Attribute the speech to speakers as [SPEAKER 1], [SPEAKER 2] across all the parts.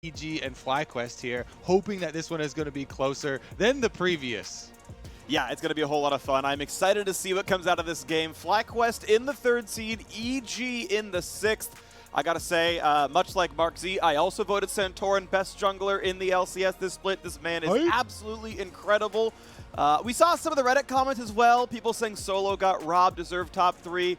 [SPEAKER 1] EG and FlyQuest here, hoping that this one is going to be closer than the previous.
[SPEAKER 2] Yeah, it's going to be a whole lot of fun. I'm excited to see what comes out of this game. FlyQuest in the 3rd seed, EG in the 6th. I gotta say, much like Mark Z, I also voted Santorin best jungler in the LCS this split. This man is absolutely incredible. We saw some of the Reddit comments as well. People saying Solo got robbed, deserved top 3.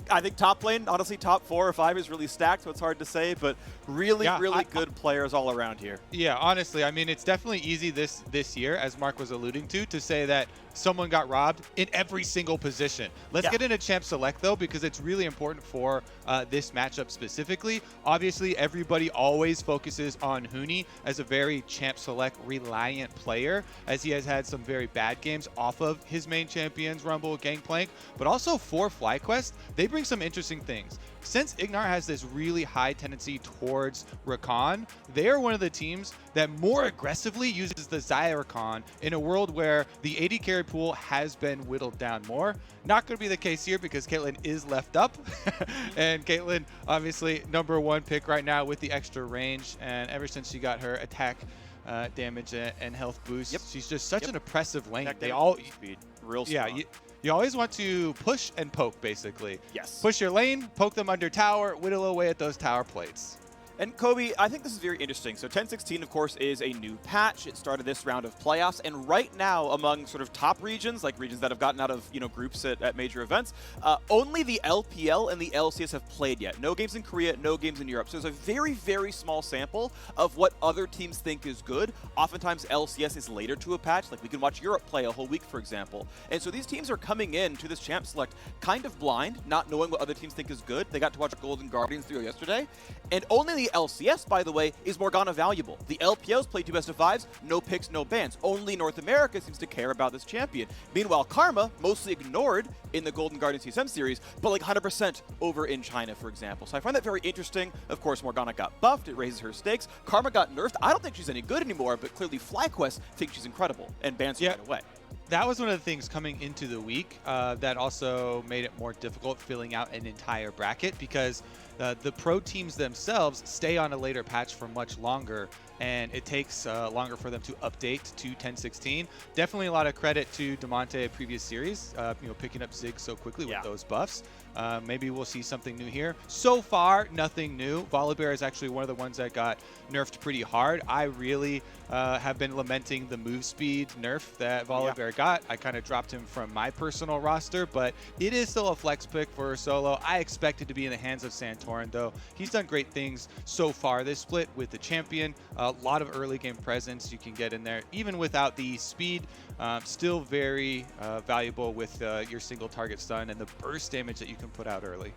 [SPEAKER 2] I think top lane, honestly, top 4 or 5 is really stacked, so it's hard to say, but really good players all around here.
[SPEAKER 1] Yeah, honestly, I mean, it's definitely easy this year, as Mark was alluding to say that someone got robbed in every single position. Let's get into Champ Select, though, because it's really important for this matchup specifically. Obviously, everybody always focuses on Huni as a very Champ Select reliant player, as he has had some very bad games off of his main champions, Rumble, Gangplank, but also for FlyQuest, they bring some interesting things. Since Ignar has this really high tendency towards Rakan, they are one of the teams that more aggressively uses the Xayah Rakan in a world where the AD carry pool has been whittled down more. Not going to be the case here because Caitlyn is left up. And Caitlyn, obviously, #1 pick right now with the extra range. And ever since she got her attack damage and health boost, she's just such an oppressive lane.
[SPEAKER 2] They all speed, real strong.
[SPEAKER 1] Yeah, you always want to push and poke, basically.
[SPEAKER 2] Yes.
[SPEAKER 1] Push your lane, poke them under tower, whittle away at those tower plates.
[SPEAKER 2] And Kobe, I think this is very interesting. So 10-16, of course, is a new patch. It started this round of playoffs. And right now, among sort of top regions, like regions that have gotten out of groups at major events, only the LPL and the LCS have played yet. No games in Korea, no games in Europe. So there's a very, very small sample of what other teams think is good. Oftentimes, LCS is later to a patch. Like we can watch Europe play a whole week, for example. And so these teams are coming in to this Champ Select kind of blind, not knowing what other teams think is good. They got to watch Golden Guardians 3 yesterday. And only the LCS, by the way, is Morgana valuable. The LPLs play 2 best-of-5s, no picks, no bans. Only North America seems to care about this champion. Meanwhile, Karma, mostly ignored in the Golden Guardian CSM series, but like 100% over in China, for example. So I find that very interesting. Of course, Morgana got buffed. It raises her stakes. Karma got nerfed. I don't think she's any good anymore, but clearly FlyQuest thinks she's incredible and bans her right away.
[SPEAKER 1] That was one of the things coming into the week that also made it more difficult filling out an entire bracket because the pro teams themselves stay on a later patch for much longer, and it takes longer for them to update to 10-16. Definitely a lot of credit to Demonte previous series, picking up Zig so quickly with those buffs. Maybe we'll see something new here. So far, nothing new. Volibear is actually one of the ones that got nerfed pretty hard. I really have been lamenting the move speed nerf that Volibear got. I kind of dropped him from my personal roster, but it is still a flex pick for Solo. I expect it to be in the hands of Santorin, though. He's done great things so far this split with the champion. A lot of early game presence you can get in there, even without the speed. Still very valuable with your single target stun and the burst damage that you can put out early.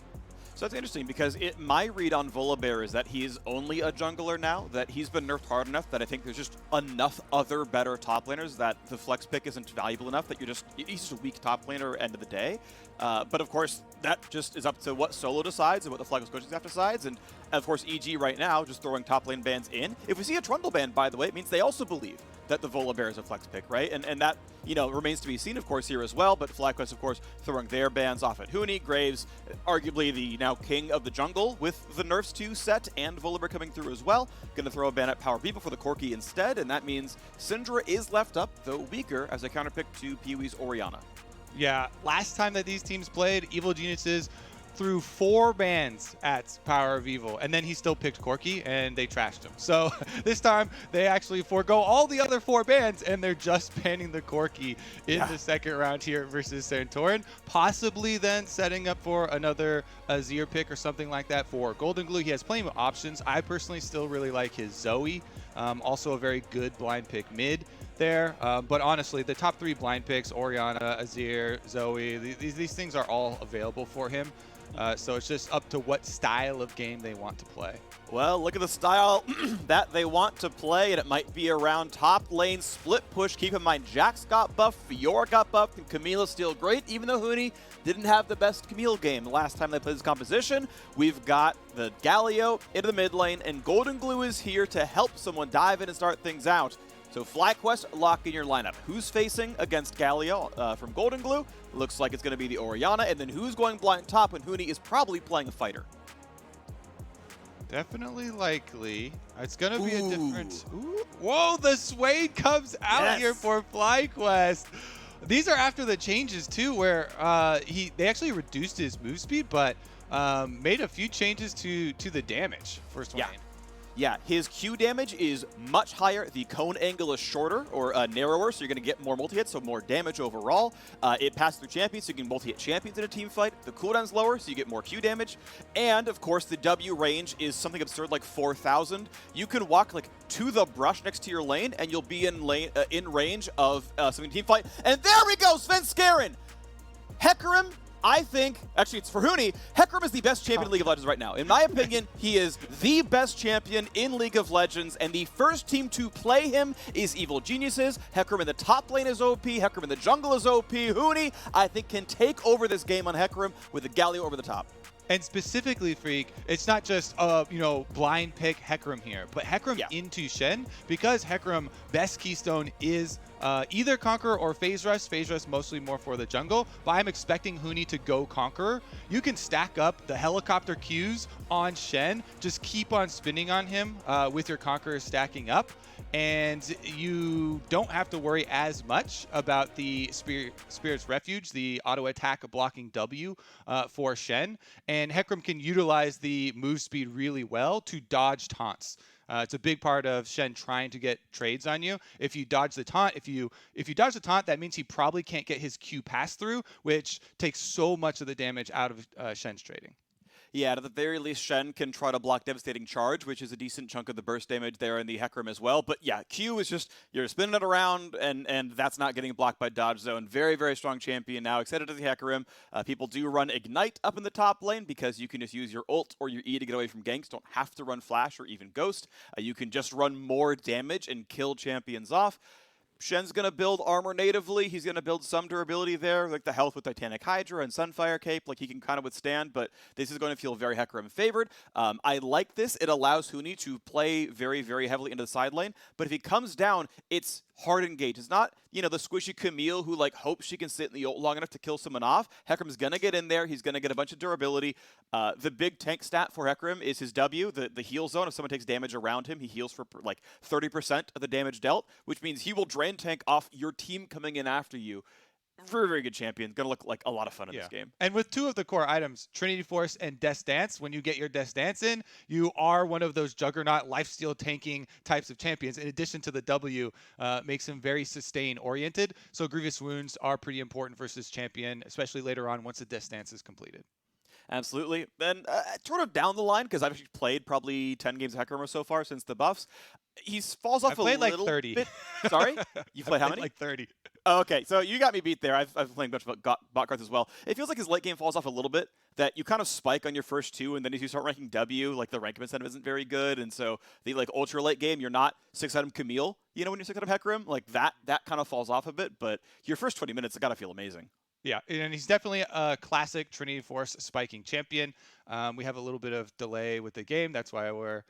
[SPEAKER 2] So that's interesting because my read on Volibear is that he's only a jungler now, that he's been nerfed hard enough that I think there's just enough other better top laners that the flex pick isn't valuable enough that he's just a weak top laner end of the day. But of course, that just is up to what Solo decides and what the FlyQuest coaching staff decides. And of course, EG right now just throwing top lane bans in. If we see a Trundle ban, by the way, it means they also believe that the Volibear is a flex pick, right? And that, remains to be seen, of course, here as well. But FlyQuest, of course, throwing their bans off at Huni. Graves, arguably the now king of the jungle with the nerfs 2 set and Volibear coming through as well. Going to throw a ban at Power People for the Corki instead. And that means Syndra is left up, though weaker, as a counterpick to Pee-wee's Orianna.
[SPEAKER 1] Yeah, last time that these teams played, Evil Geniuses threw 4 bans at Power of Evil, and then he still picked Corki, and they trashed him. So this time, they actually forego all the other 4 bans, and they're just banning the Corki in the second round here versus Santorin, possibly then setting up for another Azir pick or something like that for Golden Glue. He has plenty of options. I personally still really like his Zoe, also a very good blind pick mid there. But honestly, the top 3 blind picks, Orianna, Azir, Zoe, these things are all available for him. So it's just up to what style of game they want to play.
[SPEAKER 2] Well, look at the style that they want to play, and it might be around top lane split push. Keep in mind, Jax got buffed, Fiora got buffed, and Camilla's still great, even though Huni didn't have the best Camille game the last time they played this composition. We've got the Galio into the mid lane, and Golden Glue is here to help someone dive in and start things out. So FlyQuest, lock in your lineup. Who's facing against Galio from Golden Glue? Looks like it's going to be the Orianna. And then who's going blind top when Huni is probably playing a fighter?
[SPEAKER 1] Definitely likely. It's going to be a
[SPEAKER 2] Ooh.
[SPEAKER 1] different... Ooh. Whoa, the Suede comes out here
[SPEAKER 2] Yes.
[SPEAKER 1] for FlyQuest. These are after the changes, too, where they actually reduced his move speed, but made a few changes to the damage for Swain.
[SPEAKER 2] Yeah. Yeah, his Q damage is much higher. The cone angle is shorter or narrower, so you're going to get more multi-hits, so more damage overall. It passes through champions, so you can multi-hit champions in a team fight. The cooldown's lower, so you get more Q damage. And, of course, the W range is something absurd like 4,000. You can walk like to the brush next to your lane, and you'll be in range of something in a team fight. And there we go, Sven Skaren! Hecarim, I think, actually it's for Huni, Hecarim is the best champion in League of Legends right now. In my opinion, he is the best champion in League of Legends, and the first team to play him is Evil Geniuses. Hecarim in the top lane is OP, Hecarim in the jungle is OP. Huni, I think, can take over this game on Hecarim with the Galio over the top.
[SPEAKER 1] And specifically, Freak, it's not just blind pick Hecarim here, but Hecarim into Shen, because Hecarim best keystone is either Conqueror or Phase Rush. Phase Rush mostly more for the jungle, but I'm expecting Huni to go Conqueror. You can stack up the helicopter Qs on Shen, just keep on spinning on him with your Conqueror stacking up, and you don't have to worry as much about the Spirit's Refuge, the auto attack blocking W for Shen. And Hecarim can utilize the move speed really well to dodge taunts. It's a big part of Shen trying to get trades on you. If you dodge the taunt, if you dodge the taunt, that means he probably can't get his Q pass through, which takes so much of the damage out of Shen's trading.
[SPEAKER 2] Yeah, at the very least, Shen can try to block Devastating Charge, which is a decent chunk of the burst damage there in the Hecarim as well. But yeah, Q is just, you're spinning it around, and that's not getting blocked by Dodge Zone. Very, very strong champion now. Excited to the Hecarim. People do run Ignite up in the top lane because you can just use your ult or your E to get away from ganks. Don't have to run Flash or even Ghost. You can just run more damage and kill champions off. Shen's going to build armor natively. He's going to build some durability there, like the health with Titanic Hydra and Sunfire Cape, like he can kind of withstand, but this is going to feel very Hecarim favored. I like this. It allows Huni to play very, very heavily into the side lane, but if he comes down, it's hard engage. It's not, the squishy Camille who like hopes she can sit in the ult long enough to kill someone off. Hecarim's going to get in there. He's going to get a bunch of durability. The big tank stat for Hecarim is his W, the heal zone. If someone takes damage around him, he heals for like 30% of the damage dealt, which means he will drain tank off your team coming in after you. Very, very good champion. Going to look like a lot of fun in this game.
[SPEAKER 1] And with two of the core items, Trinity Force and Death Dance, when you get your Death Dance in, you are one of those juggernaut lifesteal tanking types of champions. In addition to the W, makes him very sustain-oriented. So Grievous Wounds are pretty important versus champion, especially later on once the Death Dance is completed.
[SPEAKER 2] Absolutely. Then sort of down the line, because I've actually played probably 10 games of Hecarim so far since the buffs. He falls off a little
[SPEAKER 1] like 30.
[SPEAKER 2] bit. Sorry? You played how many?
[SPEAKER 1] Like 30.
[SPEAKER 2] Oh, okay, so you got me beat there. I've played a bunch of bot cards as well. It feels like his late game falls off a little bit, that you kind of spike on your first two, and then as you start ranking W, like the rank incentive isn't very good, and so the like ultra late game, you're not 6-item Camille, when you're 6-item Hecarim, like that kind of falls off a bit, but your first 20 minutes, it gotta feel amazing.
[SPEAKER 1] Yeah, and he's definitely a classic Trinity Force spiking champion. We have a little bit of delay with the game. That's why we're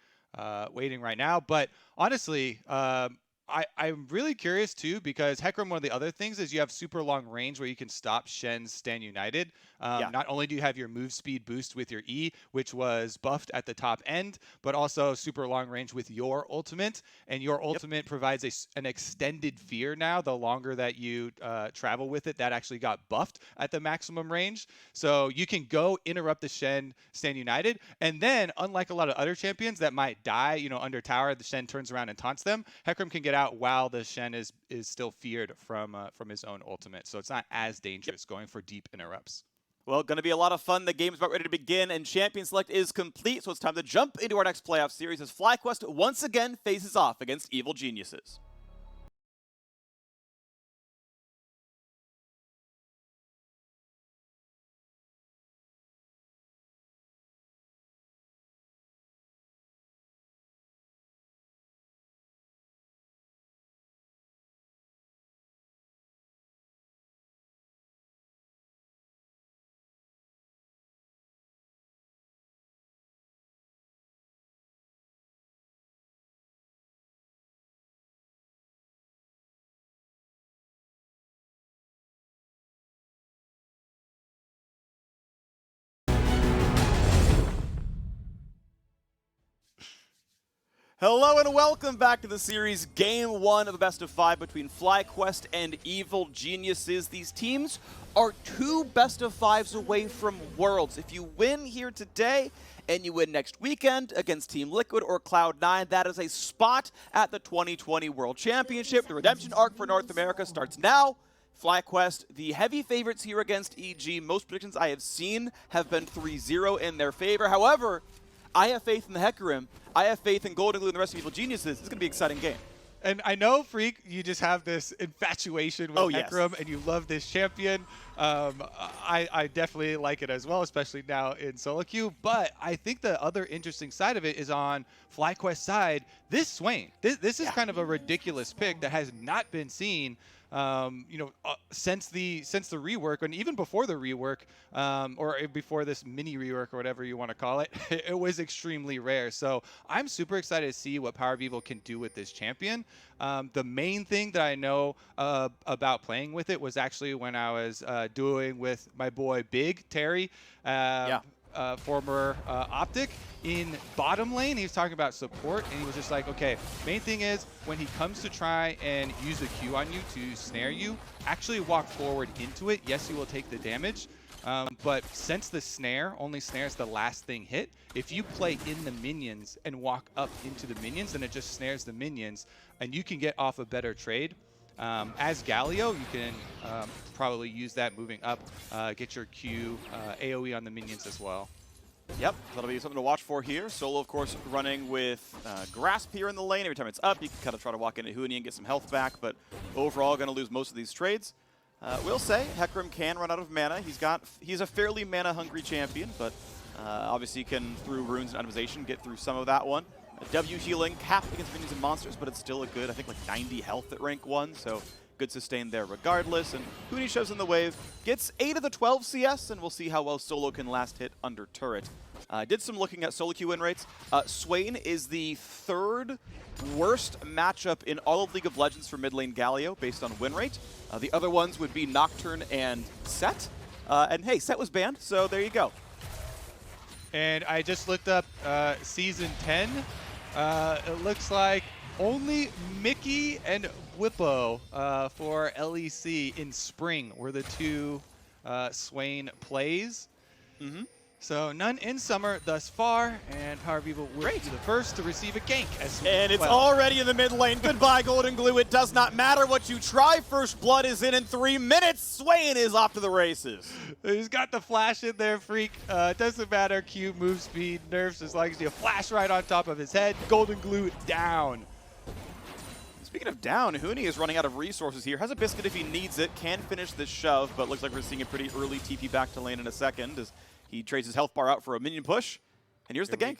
[SPEAKER 1] waiting right now. But honestly, I'm really curious too, because Hecarim, one of the other things is you have super long range where you can stop Shen's Stand United. Not only do you have your move speed boost with your E, which was buffed at the top end, but also super long range with your ultimate. And your ultimate provides an extended fear now. The longer that you travel with it, that actually got buffed at the maximum range. So you can go interrupt the Shen Stand United. And then, unlike a lot of other champions that might die, under tower, the Shen turns around and taunts them. Hecarim can get out while the Shen is still feared from his own ultimate. So it's not as dangerous going for deep interrupts.
[SPEAKER 2] Well, going to be a lot of fun. The game's about ready to begin, and Champion Select is complete, so it's time to jump into our next playoff series as FlyQuest once again faces off against Evil Geniuses. Hello and welcome back to the series, Game 1 of the best of 5 between FlyQuest and Evil Geniuses. These teams are 2 best of 5s away from Worlds. If you win here today and you win next weekend against Team Liquid or Cloud9, that is a spot at the 2020 World Championship. The redemption arc for North America starts now. FlyQuest, the heavy favorites here against EG. Most predictions I have seen have been 3-0 in their favor. However, I have faith in the Hecarim. I have faith in Golden Glue and the rest of Evil Geniuses. It's going to be an exciting game.
[SPEAKER 1] And I know, Freak, you just have this infatuation with Hecarim, and you love this champion. I definitely like it as well, especially now in solo queue. But I think the other interesting side of it is on FlyQuest's side. This Swain, this is kind of a ridiculous pick that has not been seen since the rework, and even before the rework, or before this mini rework or whatever you want to call it, it was extremely rare. So I'm super excited to see what Power of Evil can do with this champion. The main thing that I know about playing with it was actually when I was doing with my boy Big Terry. Former Optic in bottom lane. He was talking about support, and he was just like, okay, main thing is when he comes to try and use a Q on you to snare you, actually walk forward into it. Yes, you will take the damage, but since the snare only snares the last thing hit, if you play in the minions and walk up into the minions, then it just snares the minions, and you can get off a better trade. As Galio, you can probably use that moving up, get your Q, AoE on the minions as well.
[SPEAKER 2] Yep, that'll be something to watch for here. Solo, of course, running with Grasp here in the lane. Every time it's up, you can kind of try to walk into Huni and get some health back, but overall going to lose most of these trades. We'll say Hecarim can run out of mana. He's a fairly mana-hungry champion, but obviously can, through runes and itemization, get through some of that one. W healing, capped against minions and monsters, but it's still a good, I think, like 90 health at rank 1, so good sustain there regardless. And Huni shows in the wave, gets 8 of the 12 CS, and we'll see how well Solo can last hit under turret. I did some looking at solo queue win rates. Swain is the 3rd worst matchup in all of League of Legends for mid lane Galio based on win rate. The other ones would be Nocturne and Set. And hey, Set was banned, so there you go.
[SPEAKER 1] And I just looked up Season 10. It looks like only Mickey and Whippo for LEC in spring were the 2 Swain plays. So none in summer thus far, and Power of Evil will be the first to receive a gank.
[SPEAKER 2] And it's already in the mid lane. Goodbye, Golden Glue. It does not matter what you try. First blood is in 3 minutes. Swain is off to the races.
[SPEAKER 1] He's got the flash in there, Freak. Doesn't matter, Q, move speed, nerfs, as long as you flash right on top of his head. Golden Glue down.
[SPEAKER 2] Speaking of down, Huni is running out of resources here. Has a biscuit if he needs it. Can finish this shove, but looks like we're seeing a pretty early TP back to lane in a second as he trades his health bar out for a minion push. And here's the gank.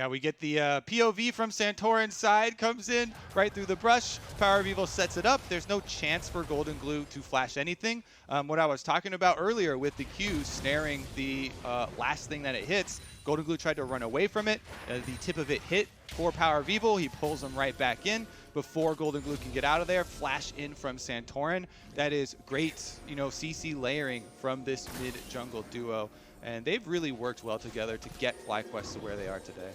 [SPEAKER 1] We get the POV from Santorin's side, comes in right through the brush. Power of Evil sets it up. There's no chance for Golden Glue to flash anything. What I was talking about earlier with the Q snaring the last thing that it hits, Golden Glue tried to run away from it. The tip of it hit for Power of Evil. He pulls him right back in before Golden Glue can get out of there. Flash in from Santorin. That is great, CC layering from this mid-jungle duo. And they've really worked well together to get FlyQuest to where they are today.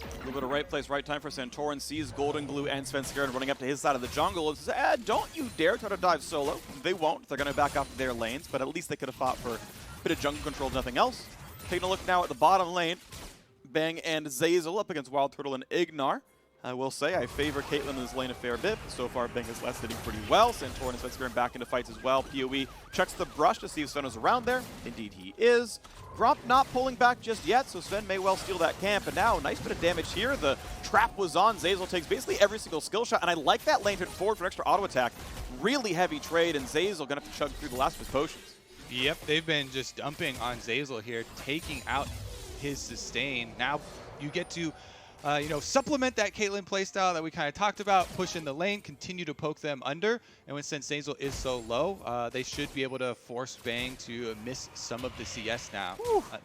[SPEAKER 2] A little bit of right place, right time for Santorin. Sees Golden Glue and Svenskeren running up to his side of the jungle and says, don't you dare try to dive solo. They won't. They're going to back up their lanes, but at least they could have fought for a bit of jungle control, nothing else. Taking a look now at the bottom lane. Bang and Zeyzal up against Wild Turtle and Ignar. I will say I favor Caitlyn in this lane a fair bit, but so far Bang has last hitting pretty well. Santorin and Svenskeren back into fights as well. PoE checks the brush to see if Sven is around there. Indeed he is. Gromp not pulling back just yet, so Sven may well steal that camp. And now, nice bit of damage here. The trap was on. Zeyzal takes basically every single skill shot, and I like that lane hit forward for an extra auto attack. Really heavy trade, and Zeyzal gonna have to chug through the last of his potions.
[SPEAKER 1] Yep, they've been just dumping on Zeyzal here, taking out his sustain. Now you get to supplement that Caitlyn playstyle that we kind of talked about, push in the lane, continue to poke them under, and since Zeyzal is so low, they should be able to force Bang to miss some of the CS now.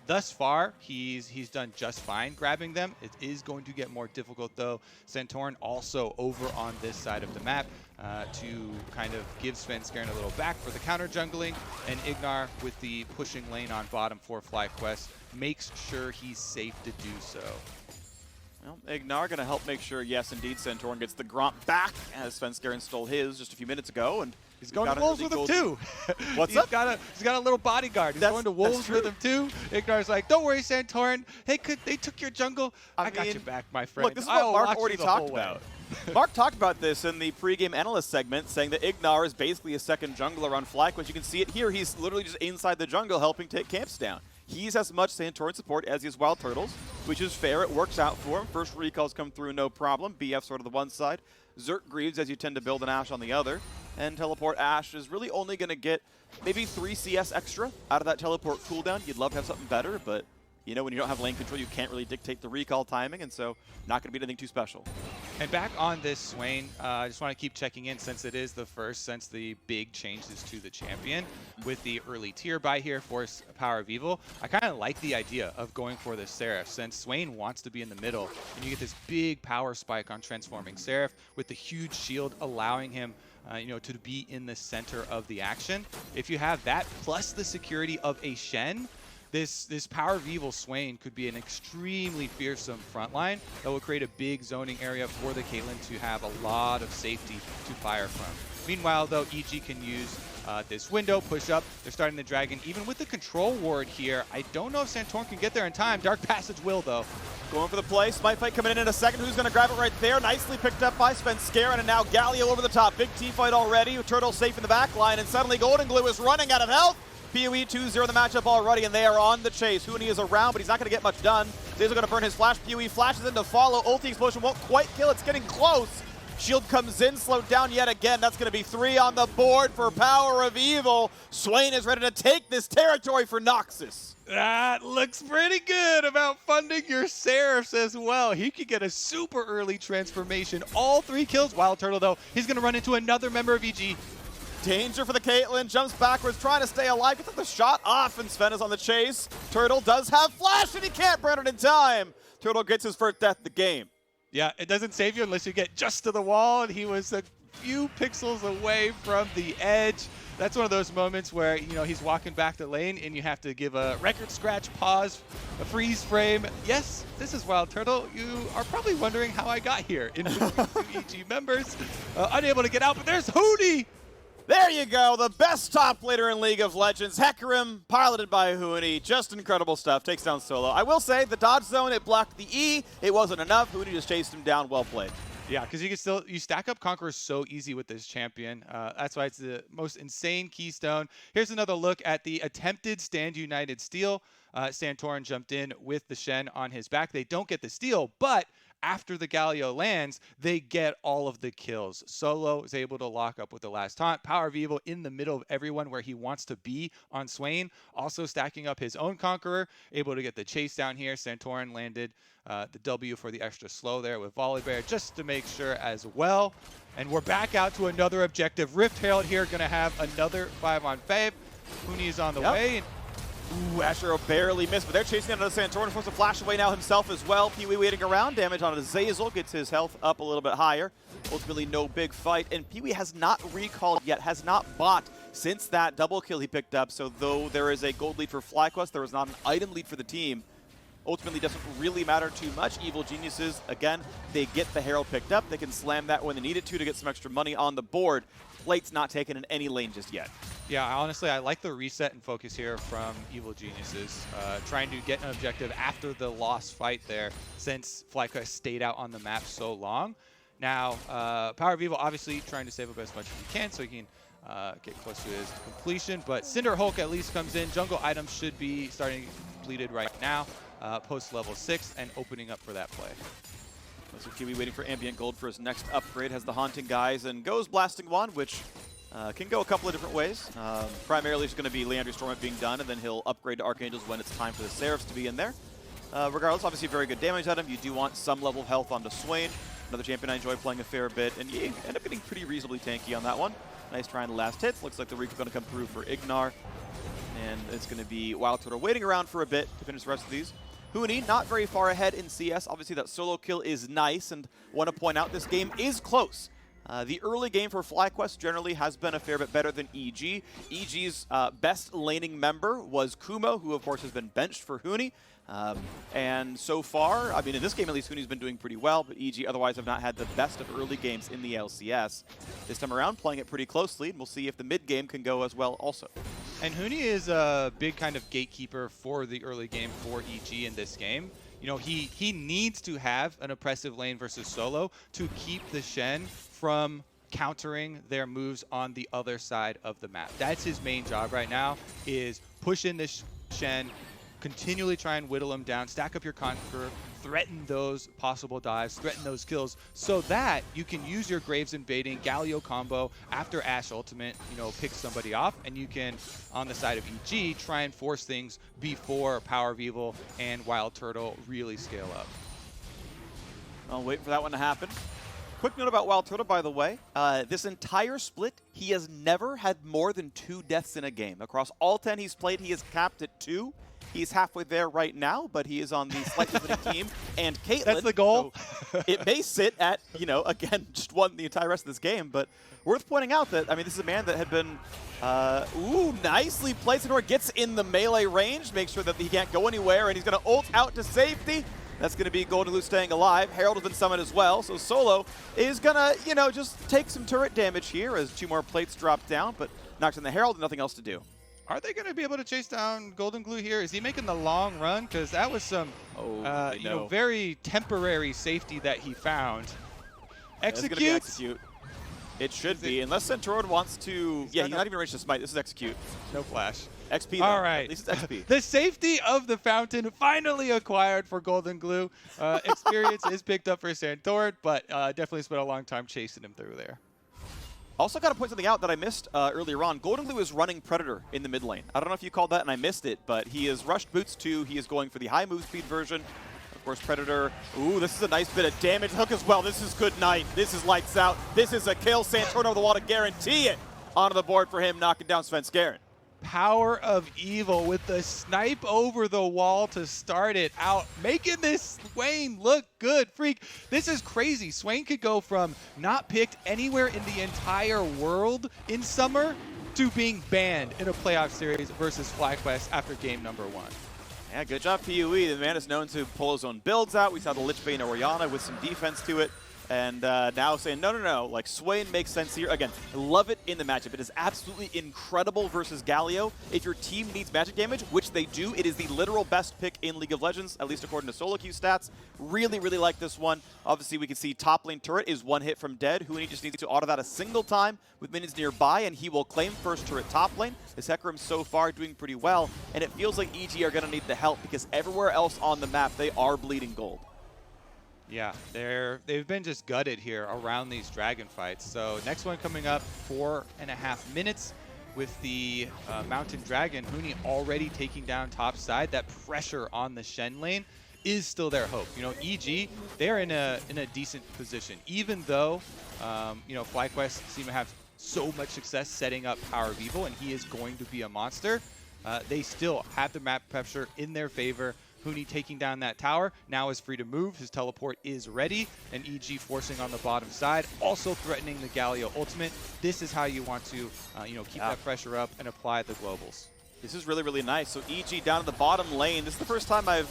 [SPEAKER 1] Thus far, he's done just fine grabbing them. It is going to get more difficult though. Santorin also over on this side of the map to kind of give Svenskeren a little back for the counter jungling, and Ignar with the pushing lane on bottom for FlyQuest makes sure he's safe to do so.
[SPEAKER 2] Well, Ignar going to help make sure, yes, indeed, Santorin gets the Gromp back, as Svenskeren stole his just a few minutes ago. And
[SPEAKER 1] he's going to Wolves with him, too.
[SPEAKER 2] What's
[SPEAKER 1] He's
[SPEAKER 2] up?
[SPEAKER 1] got a little bodyguard. He's going to Wolves with him, too. Ignar's like, don't worry, Santorin. Hey, they took your jungle. I got your back, my friend.
[SPEAKER 2] Look, this is what Mark already talked about. Mark talked about this in the pregame analyst segment, saying that Ignar is basically a second jungler on FlyQuest. You can see it here. He's literally just inside the jungle helping take camps down. He's as much Santorin support as he is Wild Turtles, which is fair. It works out for him. First recalls come through, no problem. BF sort of the one side. Zerk Greaves, as you tend to build an Ashe on the other. And Teleport Ashe is really only going to get maybe 3 CS extra out of that Teleport cooldown. You'd love to have something better, but you know when you don't have lane control, you can't really dictate the recall timing, and so not going to be anything too special.
[SPEAKER 1] And back on this Swain, I just want to keep checking in since it is the first since the big changes to the champion with the early tier buy here for Power of Evil. I kind of like the idea of going for the Seraph since Swain wants to be in the middle, and you get this big power spike on transforming Seraph with the huge shield allowing him to be in the center of the action. If you have that plus the security of a Shen, this Power of Evil Swain could be an extremely fearsome frontline that will create a big zoning area for the Caitlyn to have a lot of safety to fire from. Meanwhile, though, EG can use this window, push up. They're starting the Dragon. Even with the control ward here, I don't know if Santorin can get there in time. Dark Passage will, though.
[SPEAKER 2] Going for the play. Smite Fight coming in a second. Who's going to grab it right there? Nicely picked up by Svenskeren, and now Galio over the top. Big team fight already. Turtle safe in the back line, and suddenly Golden Glue is running out of health. PoE 2-0 the matchup already, and they are on the chase. Huni is around, but he's not going to get much done. Zazel going to burn his flash. PoE flashes in to follow. Ulti explosion won't quite kill. It's getting close. Shield comes in, slowed down yet again. That's going to be 3 on the board for Power of Evil. Swain is ready to take this territory for Noxus.
[SPEAKER 1] That looks pretty good about funding your Seraphs as well. He could get a super early transformation. All 3 kills. Wild Turtle, though, he's going to run into another member of EG.
[SPEAKER 2] Danger for the Caitlyn, jumps backwards, trying to stay alive, gets the shot off, and Sven is on the chase. Turtle does have flash, and he can't burn it in time. Turtle gets his first death of the game.
[SPEAKER 1] Yeah, it doesn't save you unless you get just to the wall, and he was a few pixels away from the edge. That's one of those moments where, he's walking back the lane, and you have to give a record scratch, pause, a freeze frame. Yes, this is Wild Turtle. You are probably wondering how I got here in between 2 EG members. Unable to get out, but there's Huni!
[SPEAKER 2] There you go, the best top laner in League of Legends. Hecarim, piloted by Huni. Just incredible stuff. Takes down Solo. I will say, the dodge zone, it blocked the E. It wasn't enough. Huni just chased him down. Well played.
[SPEAKER 1] Yeah, because you stack up Conquerors so easy with this champion. That's why it's the most insane keystone. Here's another look at the attempted Stand United steal. Santorin jumped in with the Shen on his back. They don't get the steal, but after the Galio lands, they get all of the kills. Solo is able to lock up with the last taunt. Power of Evil in the middle of everyone where he wants to be on Swain. Also stacking up his own Conqueror, able to get the chase down here. Santorin landed the W for the extra slow there with Volibear just to make sure as well. And we're back out to another objective. Rift Herald here going to have another 5-on-5. Huni is on the way.
[SPEAKER 2] Ooh, Asher barely missed, but they're chasing another Santorin. Forced to flash away now himself as well. Pee-wee waiting around. Damage on Zazel. Gets his health up a little bit higher. Ultimately, no big fight. And Pee-wee has not recalled yet, has not bought since that double kill he picked up. So though there is a gold lead for FlyQuest, there is not an item lead for the team. Ultimately, doesn't really matter too much. Evil Geniuses, again, they get the Herald picked up. They can slam that when they need it to get some extra money on the board. Plate's not taken in any lane just yet.
[SPEAKER 1] Yeah, honestly, I like the reset and focus here from Evil Geniuses. Trying to get an objective after the lost fight there, since FlyQuest stayed out on the map so long. Now, Power of Evil obviously trying to save up as much as he can so he can get close to his completion. But Cinder Hulk at least comes in. Jungle items should be starting completed right now. Post level 6 and opening up for that play.
[SPEAKER 2] So Kiwi waiting for Ambient Gold for his next upgrade, has the Haunting Guys, and goes Blasting Wand, which can go a couple of different ways. Primarily it's going to be Leandri's Torment being done, and then he'll upgrade to Archangels when it's time for the Seraphs to be in there. Regardless, obviously a very good damage item. You do want some level of health onto Swain. Another champion I enjoy playing a fair bit, and you end up getting pretty reasonably tanky on that one. Nice try on the last hits. Looks like the Reek is going to come through for Ignar. And it's going to be Wild Turtle waiting around for a bit to finish the rest of these. Huni, not very far ahead in CS. Obviously, that solo kill is nice, and want to point out this game is close. The early game for FlyQuest generally has been a fair bit better than EG. EG's best laning member was Kumo, who, of course, has been benched for Huni. And so far, I mean, in this game at least, Huni's been doing pretty well, but EG otherwise have not had the best of early games in the LCS. This time around, playing it pretty closely, and we'll see if the mid game can go as well also.
[SPEAKER 1] And Huni is a big kind of gatekeeper for the early game for EG in this game. You know, he needs to have an oppressive lane versus solo to keep the Shen from countering their moves on the other side of the map. That's his main job right now, is push in this Shen, continually try and whittle him down, stack up your Conqueror, threaten those possible dives, threaten those kills, so that you can use your Graves invading Galio combo after Ashe ultimate, you know, pick somebody off, and you can, on the side of EG, try and force things before Power of Evil and Wild Turtle really scale up.
[SPEAKER 2] I'll wait for that one to happen. Quick note about Wild Turtle, by the way. This entire split, he has never had more than 2 deaths in a game. Across all 10 he's played, he is capped at 2. He's halfway there right now, but he is on the slightly winning team. And Caitlyn,
[SPEAKER 1] that's the goal.
[SPEAKER 2] So it may sit at, you know, again, just won the entire rest of this game. But worth pointing out that, I mean, this is a man that had been, nicely placed. Gets in the melee range, makes sure that he can't go anywhere, and he's going to ult out to safety. That's going to be Golden Glue staying alive. Herald has been summoned as well, so Solo is going to, you know, just take some turret damage here as 2 more plates drop down, but knocks in the Herald and nothing else to do.
[SPEAKER 1] Are they going to be able to chase down Golden Glue here? Is he making the long run? Because that was some, you know, very temporary safety that he found.
[SPEAKER 2] Execute. Execute. It should be, unless Centauran wants to. Yeah, he's not even reached the smite. This is execute.
[SPEAKER 1] No flash.
[SPEAKER 2] XP. Though.
[SPEAKER 1] All right.
[SPEAKER 2] At least it's XP.
[SPEAKER 1] The safety of the fountain finally acquired for Golden Glue. Experience is picked up for Centauran, but definitely spent a long time chasing him through there.
[SPEAKER 2] Also got to point something out that I missed earlier on. Golden Glue is running Predator in the mid lane. I don't know if you called that and I missed it, but he is rushed Boots 2. He is going for the high move speed version. Of course, Predator. Ooh, this is a nice bit of damage. Hook as well. This is good night. This is lights out. This is a kill. Centauran over the wall to guarantee it. Onto the board for him, knocking down Svenskeren.
[SPEAKER 1] Power of Evil with the snipe over the wall to start it out, making this Swain look good. Freak, this is crazy. Swain could go from not picked anywhere in the entire world in Summer to being banned in a playoff series versus FlyQuest after game number 1.
[SPEAKER 2] Yeah, good job, PUE. The man is known to pull his own builds out. We saw the Lich Bane Orianna with some defense to it. And now saying, no, like Swain makes sense here. Again, I love it in the matchup. It is absolutely incredible versus Galio. If your team needs magic damage, which they do, it is the literal best pick in League of Legends, at least according to solo queue stats. Really, really like this one. Obviously, we can see top lane turret is 1 hit from dead. Huni just needs to auto that a single time with minions nearby, and he will claim first turret top lane. This Hecarim so far doing pretty well, and it feels like EG are going to need the help because everywhere else on the map, they are bleeding gold.
[SPEAKER 1] Yeah, they've been just gutted here around these dragon fights. So next one coming up, 4.5 minutes with the Mountain Dragon. Huni already taking down top side. That pressure on the Shen lane is still their hope. You know, EG, they're in a decent position. Even though, you know, FlyQuest seem to have so much success setting up Power of Evil, and he is going to be a monster, they still have the map pressure in their favor. Huni taking down that tower, now is free to move. His teleport is ready, and EG forcing on the bottom side, also threatening the Galio ultimate. This is how you want to, you know, keep that pressure up and apply the globals.
[SPEAKER 2] This is really, really nice. So EG down to the bottom lane. This is the first time I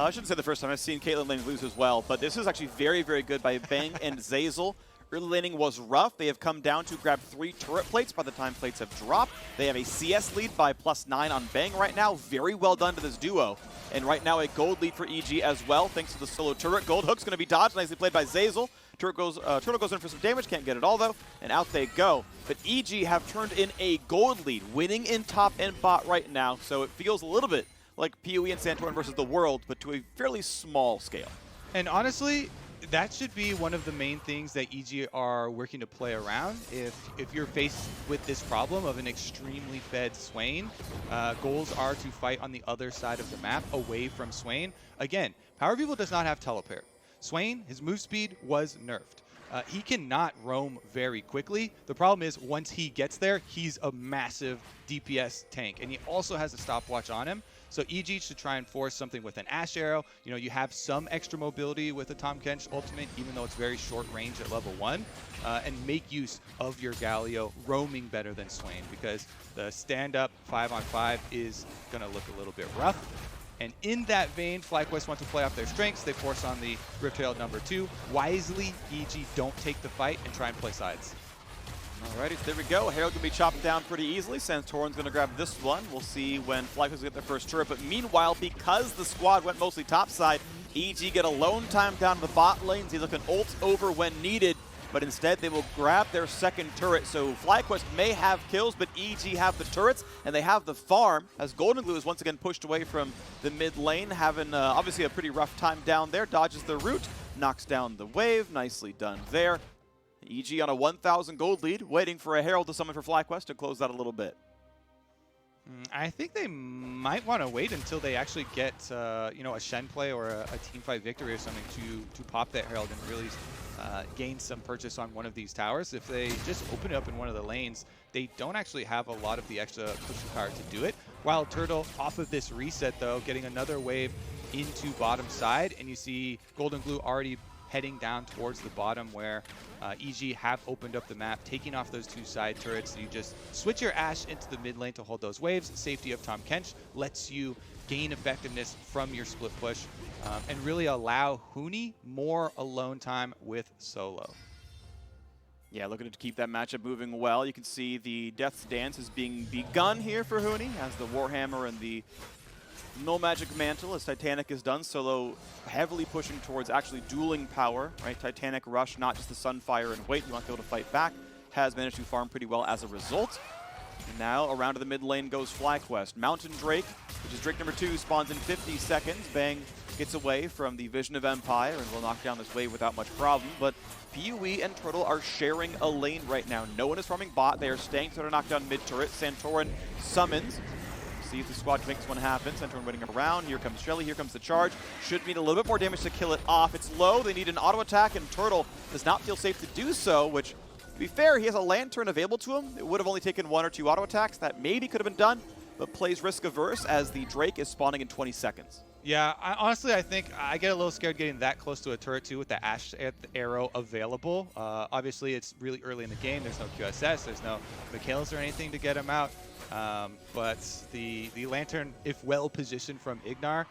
[SPEAKER 2] shouldn't say the first time, I've seen Caitlyn lane lose as well, but this is actually very, very good by Bang and Zeyzal. Early laning was rough. They have come down to grab 3 turret plates by the time plates have dropped. They have a CS lead by +9 on Bang right now. Very well done to this duo. And right now a gold lead for EG as well, thanks to the solo turret. Gold hook's going to be dodged, nicely played by Zeyzal. Turtle goes in for some damage, can't get it all though, and out they go. But EG have turned in a gold lead, winning in top and bot right now, so it feels a little bit like PUE and Centauran versus the world, but to a fairly small scale.
[SPEAKER 1] And honestly, that should be one of the main things that EG are working to play around. If you're faced with this problem of an extremely fed Swain, goals are to fight on the other side of the map, away from Swain. Again, Power of Evil does not have teleport. Swain, his move speed was nerfed. He cannot roam very quickly. The problem is once he gets there, he's a massive DPS tank, and he also has a stopwatch on him. So EG should try and force something with an Ashe Arrow. You know, you have some extra mobility with a Tahm Kench ultimate, even though it's very short range at level 1. And make use of your Galio roaming better than Swain, because the stand-up 5-on-5 is going to look a little bit rough. And in that vein, FlyQuest want to play off their strengths. They force on the Riptail #2. Wisely, EG don't take the fight and try and play sides.
[SPEAKER 2] Alrighty, so there we go. Herald can be chopped down pretty easily. Santorin's going to grab this one. We'll see when FlyQuest get their first turret. But meanwhile, because the squad went mostly topside, EG get alone time down the bot lanes. He's looking ult over when needed, but instead they will grab their second turret. So FlyQuest may have kills, but EG have the turrets, and they have the farm, as Golden Glue is once again pushed away from the mid lane, having obviously a pretty rough time down there. Dodges the root, knocks down the wave. Nicely done there. EG on a 1,000 gold lead, waiting for a Herald to summon for FlyQuest to close that a little bit.
[SPEAKER 1] I think they might want to wait until they actually get, you know, a Shen play or a team fight victory or something to pop that Herald and really gain some purchase on one of these towers. If they just open it up in one of the lanes, they don't actually have a lot of the extra pushing power to do it. While Turtle, off of this reset though, getting another wave into bottom side, and you see Golden Glue already heading down towards the bottom where EG have opened up the map, taking off those two side turrets. You just switch your Ashe into the mid lane to hold those waves. Safety of Tahm Kench lets you gain effectiveness from your split push and really allow Huni more alone time with solo.
[SPEAKER 2] Yeah, looking to keep that matchup moving well. You can see the Death's Dance is being begun here for Huni as the Warhammer and the No Magic Mantle as Titanic is done. Solo heavily pushing towards actually dueling power, right? Titanic Rush, not just the Sunfire and wait. You want to be able to fight back. Has managed to farm pretty well as a result. And now around to the mid lane goes FlyQuest. Mountain Drake, which is Drake #2, spawns in 50 seconds. Bang gets away from the Vision of Empire and will knock down this wave without much problem. But PUE and Turtle are sharing a lane right now. No one is farming bot. They are staying to knock down mid turret. Santorin summons. See if the squad can make this one happen. Santorin waiting around. Here comes Shelly. Here comes the charge. Should need a little bit more damage to kill it off. It's low. They need an auto attack, and Turtle does not feel safe to do so, which, to be fair, he has a Lantern available to him. It would have only taken 1 or 2 auto attacks. That maybe could have been done, but plays risk averse as the Drake is spawning in 20 seconds.
[SPEAKER 1] Yeah, honestly, I think I get a little scared getting that close to a turret too with the Ashe arrow available. Obviously, it's really early in the game. There's no QSS. There's no Mikhails or anything to get him out. But the Lantern, if well positioned from Ignar,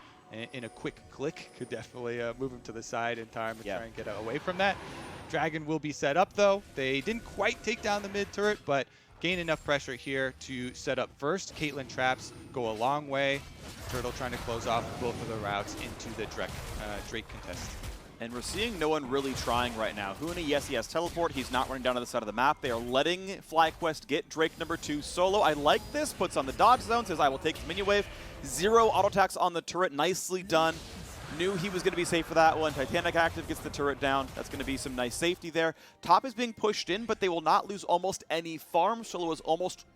[SPEAKER 1] in a quick click, could definitely move him to the side in time to try and get away from that. Dragon will be set up though. They didn't quite take down the mid turret, but gain enough pressure here to set up first. Caitlyn traps go a long way. Turtle trying to close off both of the routes into the Drake contest.
[SPEAKER 2] And we're seeing no one really trying right now. Huni, yes, he has teleport. He's not running down to the side of the map. They are letting FlyQuest get Drake #2 solo. I like this. Puts on the dodge zone. Says, I will take the minion wave. 0 auto attacks on the turret. Nicely done. Knew he was going to be safe for that one. Titanic active gets the turret down. That's going to be some nice safety there. Top is being pushed in, but they will not lose almost any farm. Solo is almost,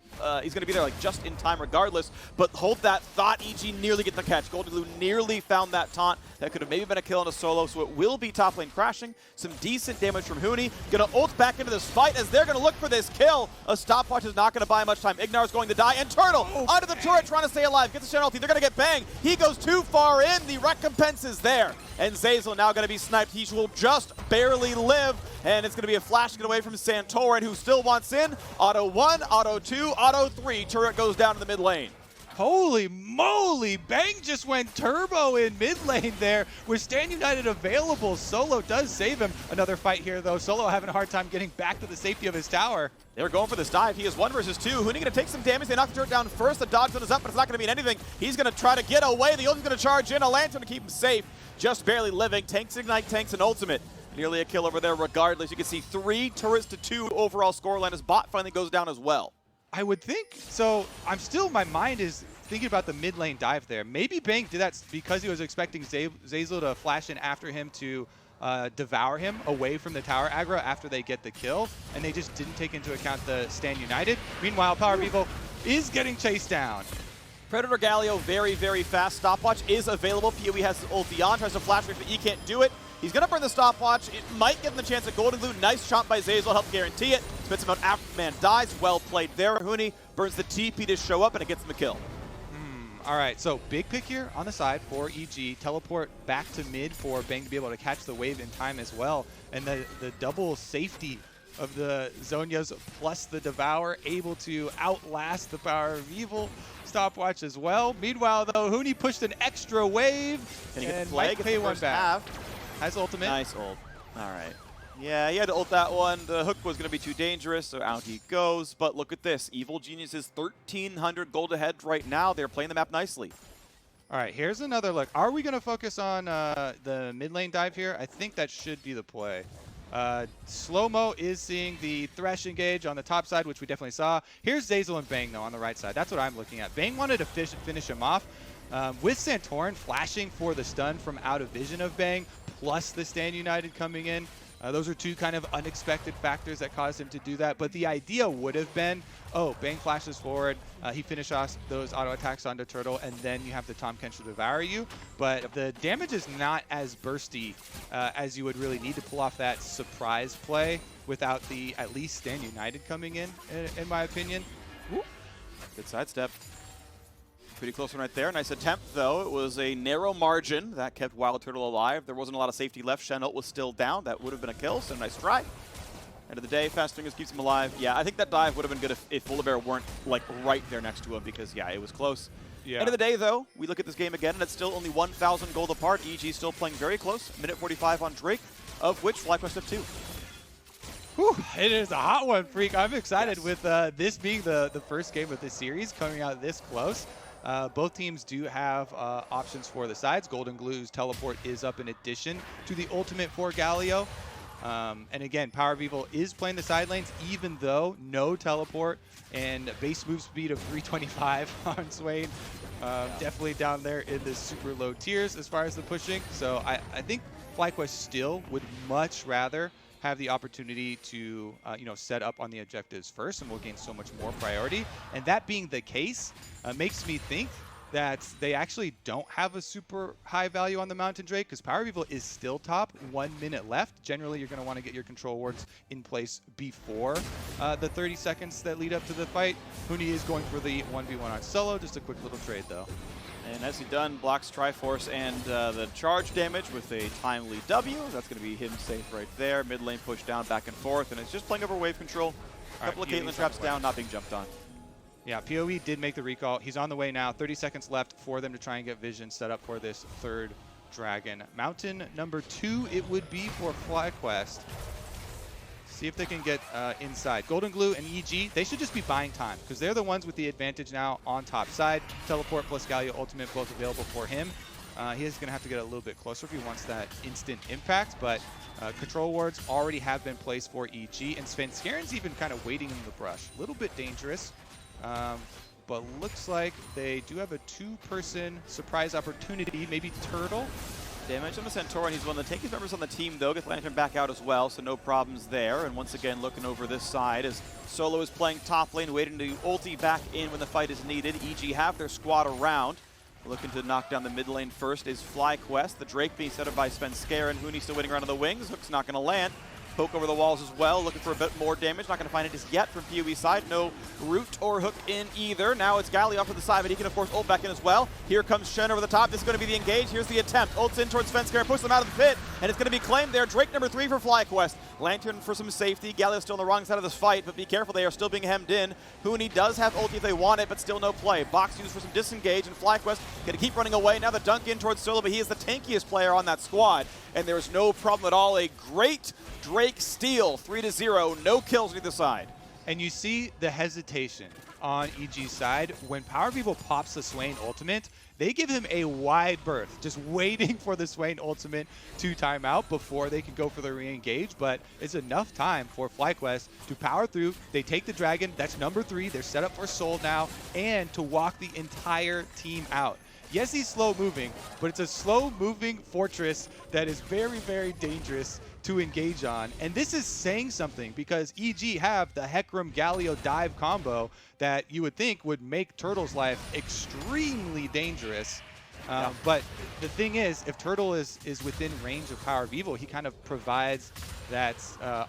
[SPEAKER 2] he's going to be there like just in time regardless. But hold that thought. EG nearly get the catch. Golden Glue nearly found that taunt. That could have maybe been a kill on a solo, so it will be top lane crashing. Some decent damage from Huni. Going to ult back into this fight as they're going to look for this kill. A stopwatch is not going to buy much time. Ignar is going to die, and Turtle under the turret trying to stay alive. Gets the Shen ulti. They're going to get banged. He goes too far in. The recompense is there. And Zeyzal now going to be sniped. He will just barely live. And it's going to be a flash get away from Santorin, who still wants in. Auto 1, Auto 2, Auto 3. Turret goes down to the mid lane.
[SPEAKER 1] Holy moly, Bang just went turbo in mid lane there with Stand United available. Solo does save him. Another fight here though. Solo having a hard time getting back to the safety of his tower.
[SPEAKER 2] They're going for this dive. He is 1 versus 2. Huni going to take some damage. They knock the turret down first. The dodge zone is up, but it's not going to mean anything. He's going to try to get away. The ultimate's going to charge in. A Lantern to keep him safe. Just barely living. Tanks Ignite, tanks an ultimate. Nearly a kill over there regardless. You can see 3 turrets to 2 overall scoreline as bot finally goes down as well.
[SPEAKER 1] I would think. So I'm still, my mind is thinking about the mid lane dive there. Maybe Bang did that because he was expecting Zeyzal to flash in after him to devour him away from the tower aggro after they get the kill, and they just didn't take into account the Stand United. Meanwhile, Power Vivo is getting chased down.
[SPEAKER 2] Predator Galio very, very fast. Stopwatch is available. PoE has the ulti on, tries to flash but he can't do it. He's going to burn the stopwatch. It might get him the chance at Golden Glue. Nice chomp by Zeyzal, help guarantee it. Spits him out after man dies. Well played there. Huni burns the TP to show up, and it gets him the kill.
[SPEAKER 1] All right, so big pick here on the side for EG. Teleport back to mid for Bang to be able to catch the wave in time as well. And the double safety of the Zhonyas plus the Devour, able to outlast the Power of Evil. stopwatch as well. Meanwhile, though, Huni pushed an extra wave
[SPEAKER 2] Can he get the
[SPEAKER 1] and
[SPEAKER 2] flag?
[SPEAKER 1] might pay one back.
[SPEAKER 2] Half.
[SPEAKER 1] Has ultimate.
[SPEAKER 2] Nice ult. All right. Yeah, he had to ult that one. The hook was going to be too dangerous, so out he goes. But look at this. Evil Genius is 1,300 gold ahead right now. They're playing the map nicely.
[SPEAKER 1] All right, here's another look. Are we going to focus on the mid lane dive here? I think that should be the play. Slow-mo is seeing the Thresh engage on the top side, which we definitely saw. Here's Zeyzal and Bang, though, on the right side. That's what I'm looking at. Bang wanted to finish him off. With Santorin flashing for the stun from out of vision of Bang, plus the Stand United coming in. Those are two kind of unexpected factors that caused him to do that. But the idea would have been, oh, Bang flashes forward, he finishes off those auto attacks onto Turtle, and then you have the Tahm Kench to devour you. But the damage is not as bursty as you would really need to pull off that surprise play without the at least Stand United coming in my opinion.
[SPEAKER 2] Woo. Good sidestep. Pretty close one right there. Nice attempt, though. It was a narrow margin that kept Wild Turtle alive. There wasn't a lot of safety left. Shen ult was still down. That would have been a kill, so nice try. End of the day, Fast Fingers keeps him alive. Yeah, I think that dive would have been good if Volibear weren't, like, right there next to him because, yeah, it was close. Yeah. End of the day, though, we look at this game again, and it's still only 1,000 gold apart. EG still playing very close. Minute 45 on Drake, of which FlyQuest have 2.
[SPEAKER 1] Whew, it is a hot one, Freak. I'm excited with this being the first game of this series coming out this close. Both teams do have options for the sides. Golden Glue's teleport is up in addition to the ultimate for Galio. And again, Power of Evil is playing the side lanes, even though no teleport and base move speed of 325 on Swain. Definitely down there in the super low tiers as far as the pushing. So I think FlyQuest still would much rather have the opportunity to set up on the objectives first, and will gain so much more priority. And that being the case, makes me think that they actually don't have a super high value on the Mountain Drake, because Power of Evil is still top, 1 minute left. Generally, you're going to want to get your control wards in place before the 30 seconds that lead up to the fight. Huni is going for the 1v1 on solo, just a quick little trade though.
[SPEAKER 2] And as he done, blocks Triforce and the charge damage with a timely W. That's going to be him safe right there. Mid lane push down, back and forth, and it's just playing over wave control. A couple of Caitlyn traps down, not being jumped on.
[SPEAKER 1] Yeah, PoE did make the recall. He's on the way now. 30 seconds left for them to try and get vision set up for this third dragon. Mountain number 2 it would be for FlyQuest. See if they can get inside. Golden Glue and EG, they should just be buying time, because they're the ones with the advantage now on top side. Teleport plus Galio Ultimate both available for him. He is going to have to get a little bit closer if he wants that instant impact, but control wards already have been placed for EG, and Svenskaren's even kind of waiting in the brush. A little bit dangerous, but looks like they do have a 2-person surprise opportunity, maybe Turtle.
[SPEAKER 2] Damage on the Santorin. He's one of the tankiest members on the team, though. Gets Lantern back out as well, so no problems there. And once again, looking over this side as Solo is playing top lane, waiting to ulti back in when the fight is needed. EG have their squad around. Looking to knock down the mid lane first is FlyQuest. The Drake being set up by Svenskeren. Huni still waiting around on the wings. Hook's not going to land. Poke over the walls as well, looking for a bit more damage. Not going to find it just yet from PoE side. No root or hook in either. Now it's Galio off to the side, but he can, of course, ult back in as well. Here comes Shen over the top. This is going to be the engage. Here's the attempt. Ults in towards Svenskeren, push them out of the pit, and it's going to be claimed there. Drake number 3 for FlyQuest. Lantern for some safety. Galio's still on the wrong side of this fight, but be careful. They are still being hemmed in. Huni does have ulti if they want it, but still no play. Box used for some disengage, and FlyQuest going to keep running away. Now the dunk in towards Solo, but he is the tankiest player on that squad, and there is no problem at all. A great Drake steal, 3-0, no kills on either side.
[SPEAKER 1] And you see the hesitation on EG's side. When Power of Evil pops the Swain ultimate, they give him a wide berth, just waiting for the Swain ultimate to time out before they can go for the re-engage. But it's enough time for FlyQuest to power through. They take the dragon, that's number 3. They're set up for Soul now, and to walk the entire team out. Yes, he's slow moving, but it's a slow moving fortress that is very, very dangerous to engage on. And this is saying something, because EG have the Hecarim Galio dive combo that you would think would make Turtle's life extremely dangerous. But the thing is, if Turtle is within range of Power of Evil, he kind of provides that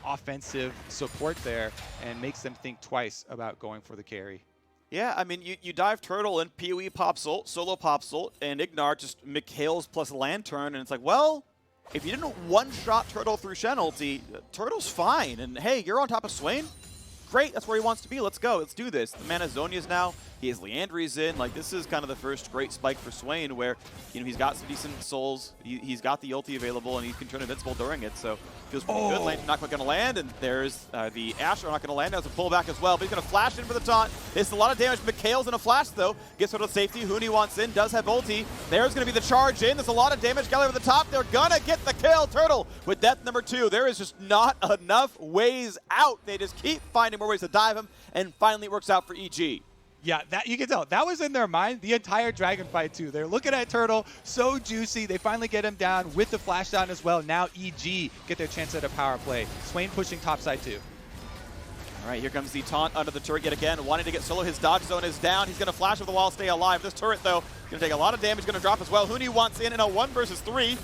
[SPEAKER 1] offensive support there and makes them think twice about going for the carry.
[SPEAKER 2] Yeah, I mean, you dive Turtle and PoE pops ult, Solo pops ult, and Ignar just Mikhail's plus Lantern, and it's like, well, if you didn't one-shot Turtle through Shen ulti, Turtle's fine. And hey, you're on top of Swain? Great, that's where he wants to be. Let's go, let's do this. The mana Zhonya's now He has Leandry's in. Like, this is kind of the first great spike for Swain where, you know, he's got some decent souls. He's got the ulti available, and he can turn invincible during it. So feels pretty good. Lane's not quite going to land, and there's the Asher not going to land. Has a pullback as well, but he's going to flash in for the taunt. It's a lot of damage. Mikhail's in a flash, though. Gets sort of safety. Huni wants in, does have ulti. There's going to be the charge in. There's a lot of damage. Gallery over the top. They're going to get the kill. Turtle with death number 2. There is just not enough ways out. They just keep finding more ways to dive him, and finally it works out for EG.
[SPEAKER 1] Yeah, that you can tell. That was in their mind the entire dragon fight, too. They're looking at Turtle, so juicy. They finally get him down with the flash down as well. Now EG get their chance at a power play. Swain pushing topside, too.
[SPEAKER 2] All right, here comes the taunt under the turret yet again. Wanting to get solo. His dodge zone is down. He's going to flash over the wall, stay alive. This turret, though, going to take a lot of damage. Going to drop as well. Huni wants in a 1 versus 3.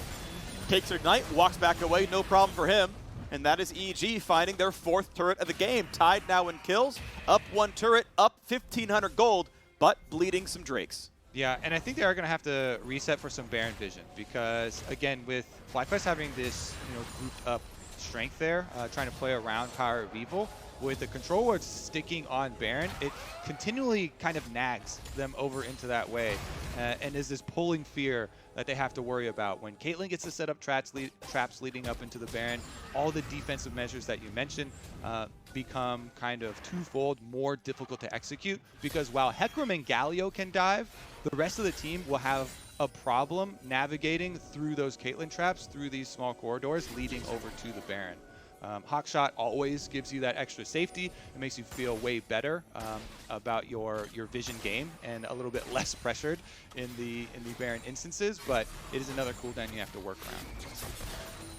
[SPEAKER 2] Takes her ignite, walks back away. No problem for him. And that is EG finding their 4th turret of the game. Tied now in kills. Up 1 turret, up 1,500 gold, but bleeding some Drakes.
[SPEAKER 1] Yeah, and I think they are going to have to reset for some Baron vision because, again, with FlyQuest having this grouped up strength there, trying to play around Power of Evil, with the control wards sticking on Baron, it continually kind of nags them over into that way and is this pulling fear that they have to worry about. When Caitlyn gets to set up traps leading up into the Baron, all the defensive measures that you mentioned become kind of twofold more difficult to execute because while Hecarim and Galio can dive, the rest of the team will have a problem navigating through those Caitlyn traps, through these small corridors leading over to the Baron. Hawkshot always gives you that extra safety. It makes you feel way better about your vision game and a little bit less pressured in the Baron instances, but it is another cooldown you have to work around.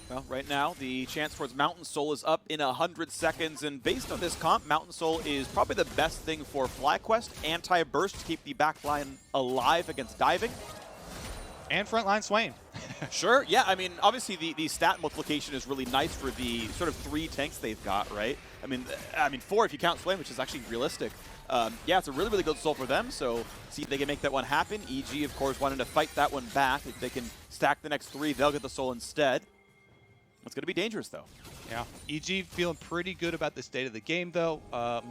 [SPEAKER 2] Well, right now, the chance towards Mountain Soul is up in 100 seconds, and based on this comp, Mountain Soul is probably the best thing for FlyQuest. Anti-burst to keep the backline alive against diving.
[SPEAKER 1] And frontline Swain.
[SPEAKER 2] Sure, yeah, I mean, obviously the stat multiplication is really nice for the sort of 3 tanks they've got, right? I mean 4 if you count Swain, which is actually realistic. Yeah, it's a really, really good soul for them, so see if they can make that one happen. EG, of course, wanting to fight that one back. If they can stack the next 3, they'll get the soul instead. It's going to be dangerous, though.
[SPEAKER 1] Yeah, EG feeling pretty good about the state of the game, though.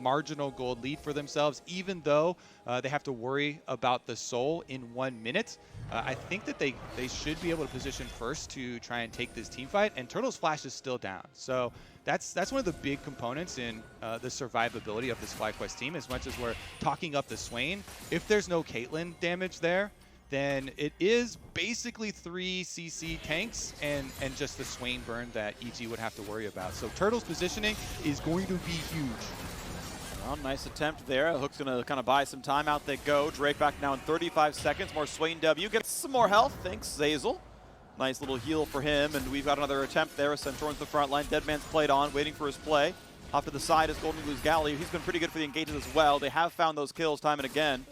[SPEAKER 1] Marginal gold lead for themselves, even though they have to worry about the soul in 1 minute. I think that they should be able to position first to try and take this team fight, and Turtle's flash is still down. So that's one of the big components in the survivability of this FlyQuest team, as much as we're talking up the Swain. If there's no Caitlyn damage there, then it is basically 3 CC tanks and just the Swain burn that EG would have to worry about. So Turtle's positioning is going to be huge.
[SPEAKER 2] Well, nice attempt there. Hook's going to kind of buy some time. Out they go. Drake back now in 35 seconds. More Swain W. Gets some more health. Thanks, Zazel. Nice little heal for him. And we've got another attempt there. Centaur's the front line. Deadman's played on, waiting for his play. Off to the side is Golden Glue's Galio. He's been pretty good for the engagements as well. They have found those kills time and again.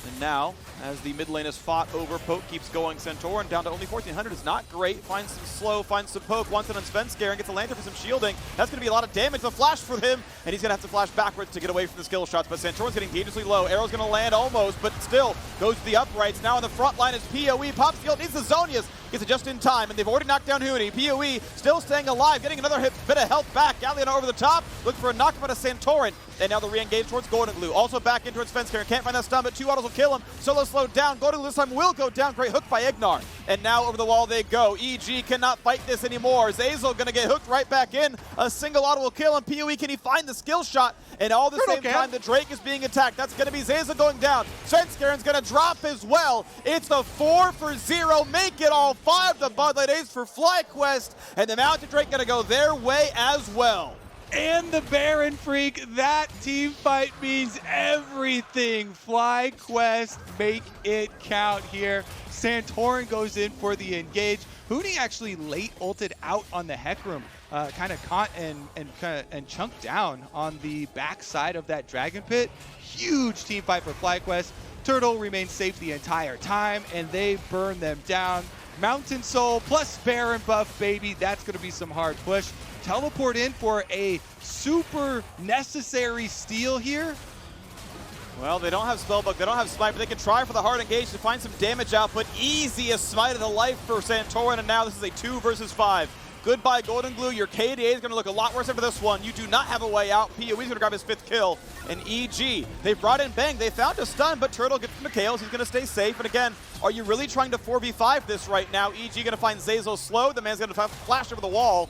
[SPEAKER 2] And now, as the mid lane is fought over, Poke keeps going. Centaur down to only 1,400 is not great. Finds some slow, finds some Poke, wants it on Svenskar and gets a lantern for some shielding. That's going to be a lot of damage. The flash for him, and he's going to have to flash backwards to get away from the skill shots. But Centaur's getting dangerously low. Arrow's going to land almost, but still goes to the uprights. Now on the front line is PoE. Pops field needs the Zonias. Gets it just in time, and they've already knocked down Huni. PoE still staying alive, getting another bit of health back. Galliano over the top, looking for a knockdown to Santorin. And now the re-engage towards Golden Glue. Also back in towards Svenskar. Can't find that stun, but 2 autos will kill him. Solo slowed down. Golden Glue this time will go down. Great hook by Ignar. And now over the wall they go. EG cannot fight this anymore. Zazel going to get hooked right back in. A single auto will kill him. PoE, can he find the skill shot? And all the same time, the Drake is being attacked. That's going to be Zazel going down. Svenskaren's going to drop as well. It's a 4-for-0. Make it all 5. The Bud Light Ace for FlyQuest. And the Mountain Drake going to go their way as well.
[SPEAKER 1] And the Baron Freak, that team fight means everything. FlyQuest, make it count here. Santorin goes in for the engage. Huni actually late ulted out on the Hecarim, kind of caught and chunked down on the backside of that Dragon Pit. Huge team fight for FlyQuest. Turtle remains safe the entire time, and they burn them down. Mountain Soul plus Baron buff, baby. That's going to be some hard push. Teleport in for a super necessary steal here.
[SPEAKER 2] Well, they don't have Spellbook, they don't have Smite, but they can try for the hard engage to find some damage output. Easiest Smite of the life for Santorin, and now this is a 2 versus 5. Goodbye, Golden Glue. Your KDA is going to look a lot worse after this one. You do not have a way out. PoE's going to grab his 5th kill. And EG, they brought in Bang. They found a stun, but Turtle gets the Mikhails. He's going to stay safe. And again, are you really trying to 4v5 this right now? EG going to find Zeyzal slow. The man's going to flash over the wall.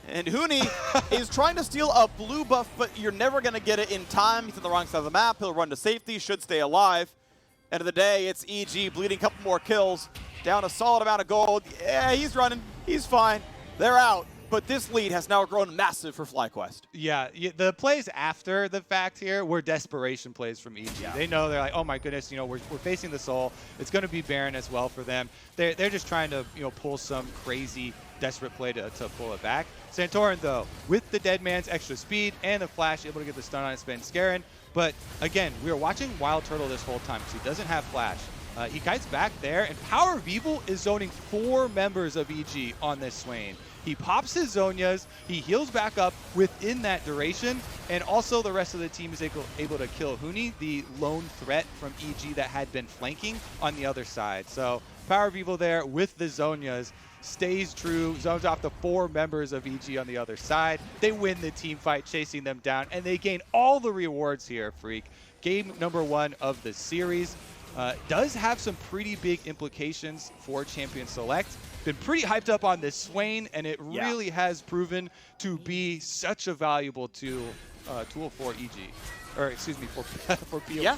[SPEAKER 2] And Huni is trying to steal a blue buff, but you're never going to get it in time. He's on the wrong side of the map. He'll run to safety, should stay alive. End of the day, it's EG bleeding a couple more kills. Down a solid amount of gold. Yeah, he's running. He's fine. They're out. But this lead has now grown massive for FlyQuest.
[SPEAKER 1] Yeah, the plays after the fact here were desperation plays from EG. Yeah. They know, they're like, oh my goodness, you know, we're facing the Soul. It's going to be Baron as well for them. They're just trying to, you know, pull some crazy desperate play to pull it back. Santorin, though, with the dead man's extra speed and the flash, able to get the stun on his Ben Scarin. But again, we were watching Wild Turtle this whole time because he doesn't have flash. He kites back there, and Power of Evil is zoning 4 members of EG on this Swain. He pops his Zonias, he heals back up within that duration, and also the rest of the team is able to kill Huni, the lone threat from EG that had been flanking on the other side. So Power of Evil there with the Zonias stays true, zones off the 4 members of EG on the other side. They win the team fight, chasing them down, and they gain all the rewards here, Freak. Game number 1 of the series. Does have some pretty big implications for Champion Select. Been pretty hyped up on this Swain, and it really has proven to be such a valuable tool for EG, or excuse me, for PO.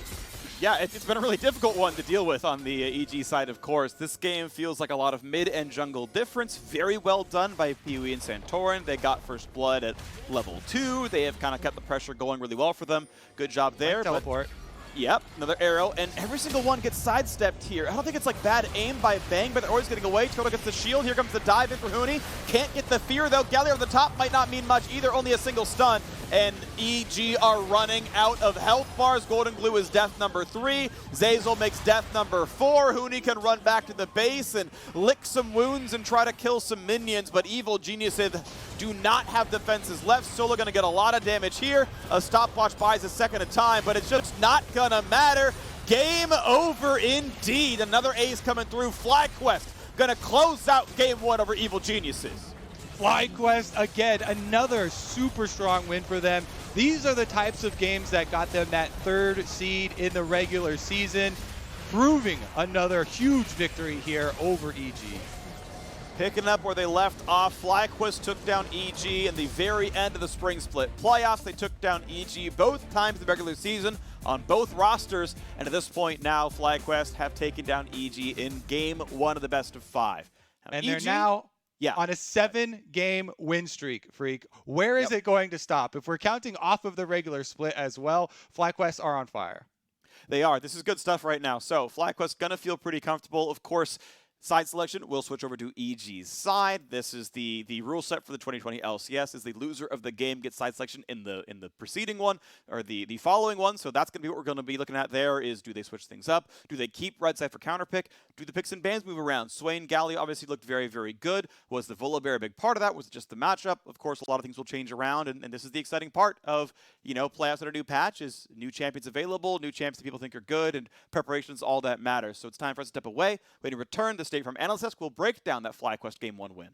[SPEAKER 2] Yeah, it's been a really difficult one to deal with on the EG side, of course. This game feels like a lot of mid and jungle difference. Very well done by PoE and Santorin. They got first blood at level 2. They have kind of kept the pressure going really well for them. Good job there.
[SPEAKER 1] Teleport.
[SPEAKER 2] Yep, another arrow, and every single one gets sidestepped here. I don't think it's like bad aim by Bang, but they're always getting away. Turtle gets the shield. Here comes the dive in for Huni. Can't get the fear, though. Gallier on the top might not mean much either. Only a single stun. And EG are running out of health bars. Golden Glue is death number 3. Zeyzal makes death number 4. Huni can run back to the base and lick some wounds and try to kill some minions, but Evil Geniuses do not have defenses left. Solo going to get a lot of damage here. A stopwatch buys a second of time, but it's just not going to matter. Game over indeed. Another ace coming through. FlyQuest going to close out game 1 over Evil Geniuses.
[SPEAKER 1] FlyQuest, again, another super strong win for them. These are the types of games that got them that 3rd seed in the regular season, proving another huge victory here over EG.
[SPEAKER 2] Picking up where they left off, FlyQuest took down EG in the very end of the Spring Split playoffs. They took down EG both times in the regular season on both rosters, and at this point now, FlyQuest have taken down EG in game 1 of the best of 5.
[SPEAKER 1] Now, and they're now on a 7-game win streak, Freak. Where is it going to stop? If we're counting off of the regular split as well, FlyQuest are on fire.
[SPEAKER 2] They are. This is good stuff right now. So FlyQuest going to feel pretty comfortable. Of course, side selection will switch over to EG's side. This is the rule set for the 2020 LCS. Is the loser of the game gets side selection in the preceding one or the following one. So that's going to be what we're going to be looking at there is, do they switch things up? Do they keep red side for counter pick? Do the picks and bans move around? Swain Galli obviously looked very, very good. Was the Volibear a big part of that? Was it just the matchup? Of course, a lot of things will change around, and this is the exciting part of, you know, playoffs at a new patch is new champions available, new champions that people think are good, and preparations, all that matters. So it's time for us to step away. When we return, the State from Analyst Desk will break down that FlyQuest Game 1 win.